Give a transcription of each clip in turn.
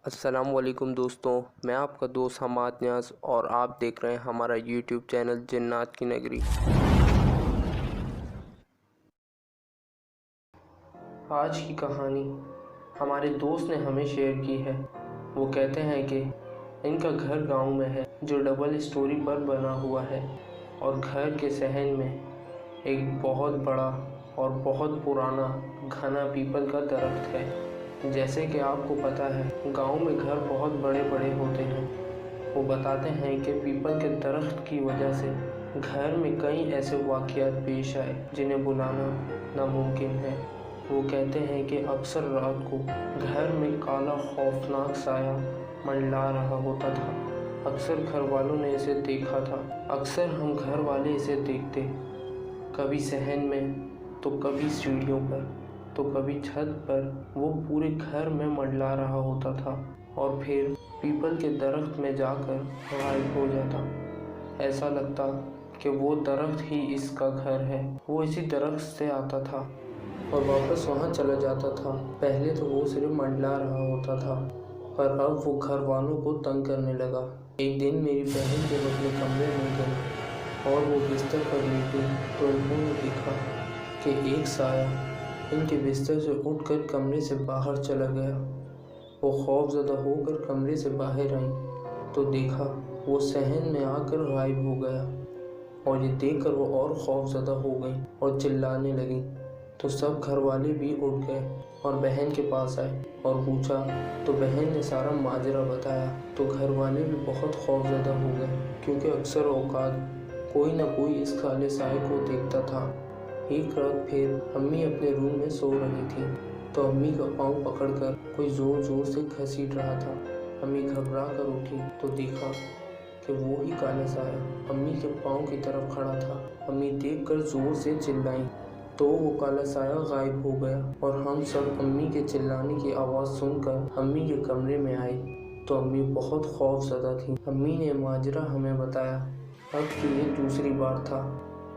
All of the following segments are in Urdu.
السلام علیکم دوستوں، میں آپ کا دوست حماد نیاز اور آپ دیکھ رہے ہیں ہمارا یوٹیوب چینل جنات کی نگری۔ آج کی کہانی ہمارے دوست نے ہمیں شیئر کی ہے۔ وہ کہتے ہیں کہ ان کا گھر گاؤں میں ہے جو ڈبل اسٹوری پر بنا ہوا ہے، اور گھر کے صحن میں ایک بہت بڑا اور بہت پرانا گھنا پیپل کا درخت ہے۔ جیسے کہ آپ کو پتہ ہے گاؤں میں گھر بہت بڑے بڑے ہوتے ہیں۔ وہ بتاتے ہیں کہ پیپل کے درخت کی وجہ سے گھر میں کئی ایسے واقعات پیش آئے جنہیں بلانا ناممکن ہے۔ وہ کہتے ہیں کہ اکثر رات کو گھر میں کالا خوفناک سایہ منڈلا رہا ہوتا تھا۔ اکثر گھر والوں نے اسے دیکھا تھا، اکثر ہم گھر والے اسے دیکھتے، کبھی صحن میں تو کبھی سیڑھیوں پر تو کبھی چھت پر۔ وہ پورے گھر میں منڈلا رہا ہوتا تھا اور پھر پیپل کے درخت میں جا کر غائب ہو جاتا۔ ایسا لگتا کہ وہ درخت ہی اس کا گھر ہے۔ وہ اسی درخت سے آتا تھا اور واپس وہاں چلا جاتا تھا۔ پہلے تو وہ صرف منڈلا رہا ہوتا تھا، پر اب وہ گھر والوں کو تنگ کرنے لگا۔ ایک دن میری بہن جب اپنے کمرے میں گئی اور وہ بستر پر لیٹی تو انہوں نے دیکھا کہ ایک سایہ ان کے بستر سے اٹھ کر کمرے سے باہر چلا گیا۔ وہ خوف زدہ ہو کر کمرے سے باہر آئیں تو دیکھا وہ صحن میں آ کر غائب ہو گیا، اور یہ دیکھ کر وہ اور خوف زدہ ہو گئیں اور چلانے لگیں۔ تو سب گھر والے بھی اٹھ گئے اور بہن کے پاس آئے اور پوچھا تو بہن نے سارا ماجرا بتایا۔ تو گھر والے بھی بہت خوف زدہ ہو گئے، کیونکہ اکثر اوقات کوئی نہ کوئی اس کالے سائے کو دیکھتا تھا۔ ایک رات پھر امی اپنے روم میں سو رہی تھی تو امی کا پاؤں پکڑ کر کوئی زور زور سے گھسیٹ رہا تھا۔ امی گھبرا کر اٹھی تو دیکھا کہ وہی کالا سایہ امی کے پاؤں کی طرف کھڑا تھا۔ امی دیکھ کر زور سے چلائیں تو وہ کالا سایہ غائب ہو گیا، اور ہم سب امی کے چلانے کی آواز سن کر امی کے کمرے میں آئے تو امی بہت خوف زدہ تھیں۔ امی نے ماجرا ہمیں بتایا۔ اب کہ یہ دوسری بار تھا۔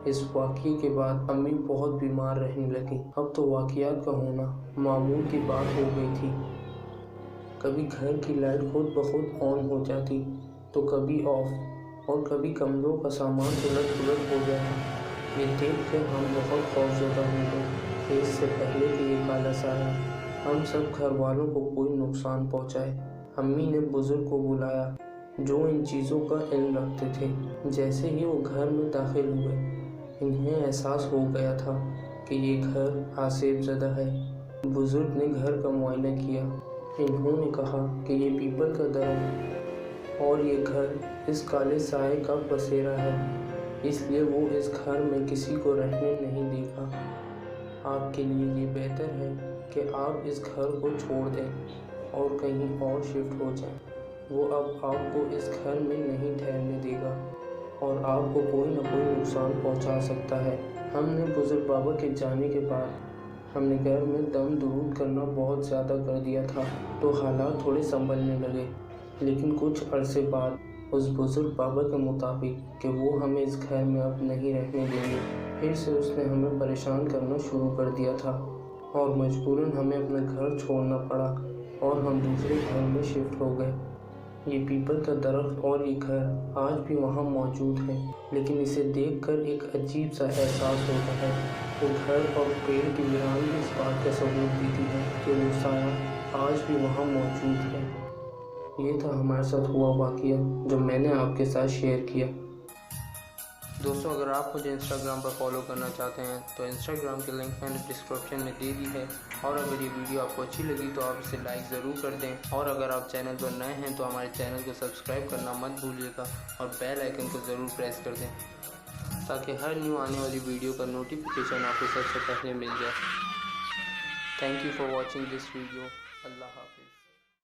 اس واقعے کے بعد امی بہت بیمار رہنے لگیں۔ اب تو واقعات کا ہونا معمول کی بات ہو گئی تھی۔ کبھی گھر کی لائٹ خود بخود آن ہو جاتی تو کبھی آف، اور کبھی کمروں کا سامان الٹ پلٹ ہو جاتا۔ یہ دیکھ کر ہم بہت خوف زدہ ہو گئے کہ اس سے پہلے کہ یہ کالا سایہ ہم سب گھر والوں کو کوئی نقصان پہنچائے، امی نے بزرگ کو بلایا جو ان چیزوں کا علم رکھتے تھے۔ جیسے ہی وہ گھر میں داخل ہوئے انہیں احساس ہو گیا تھا کہ یہ گھر آسیب زدہ ہے۔ بزرگ نے گھر کا معائنہ کیا۔ انہوں نے کہا کہ یہ پیپل کا درخت اور یہ گھر اس کالے سائے کا بسیرا ہے، اس لیے وہ اس گھر میں کسی کو رہنے نہیں دے گا۔ آپ کے لیے یہ بہتر ہے کہ آپ اس گھر کو چھوڑ دیں اور کہیں اور شفٹ ہو جائیں۔ وہ اب آپ کو اس گھر میں نہیں ٹھہرنے دے گا اور آپ کو کوئی نہ کوئی نقصان پہنچا سکتا ہے۔ ہم نے بزرگ بابا کے جانے کے بعد ہم نے گھر میں دم درود کرنا بہت زیادہ کر دیا تھا، تو حالات تھوڑے سنبھلنے لگے۔ لیکن کچھ عرصے بعد اس بزرگ بابا کے مطابق کہ وہ ہمیں اس گھر میں اب نہیں رہنے دیں گے، پھر سے اس نے ہمیں پریشان کرنا شروع کر دیا تھا، اور مجبوراً ہمیں اپنا گھر چھوڑنا پڑا اور ہم دوسرے گھر میں شفٹ ہو گئے۔ یہ پیپل کا درخت اور یہ گھر آج بھی وہاں موجود ہے، لیکن اسے دیکھ کر ایک عجیب سا احساس ہوتا ہے۔ وہ گھر اور پیڑ کی ویرانی اس بات کا ثبوت دیتی ہے کہ وہ سایہ آج بھی وہاں موجود ہے۔ یہ تھا ہمارے ساتھ ہوا واقعہ جو میں نے آپ کے ساتھ شیئر کیا۔ دوستوں، اگر آپ مجھے انسٹاگرام پر فالو کرنا چاہتے ہیں تو انسٹاگرام کی لنک میں نے ڈسکرپشن میں دے دی ہے، اور اگر یہ ویڈیو آپ کو اچھی لگی تو آپ اسے لائک ضرور کر دیں، اور اگر آپ چینل پر نئے ہیں تو ہمارے چینل کو سبسکرائب کرنا مت بھولیے گا اور بیل آئیکن کو ضرور پریس کر دیں تاکہ ہر نیو آنے والی ویڈیو کا نوٹیفیکیشن آپ کو سب سے پہلے مل جائے۔ Thank you for watching this video. اللہ حافظ۔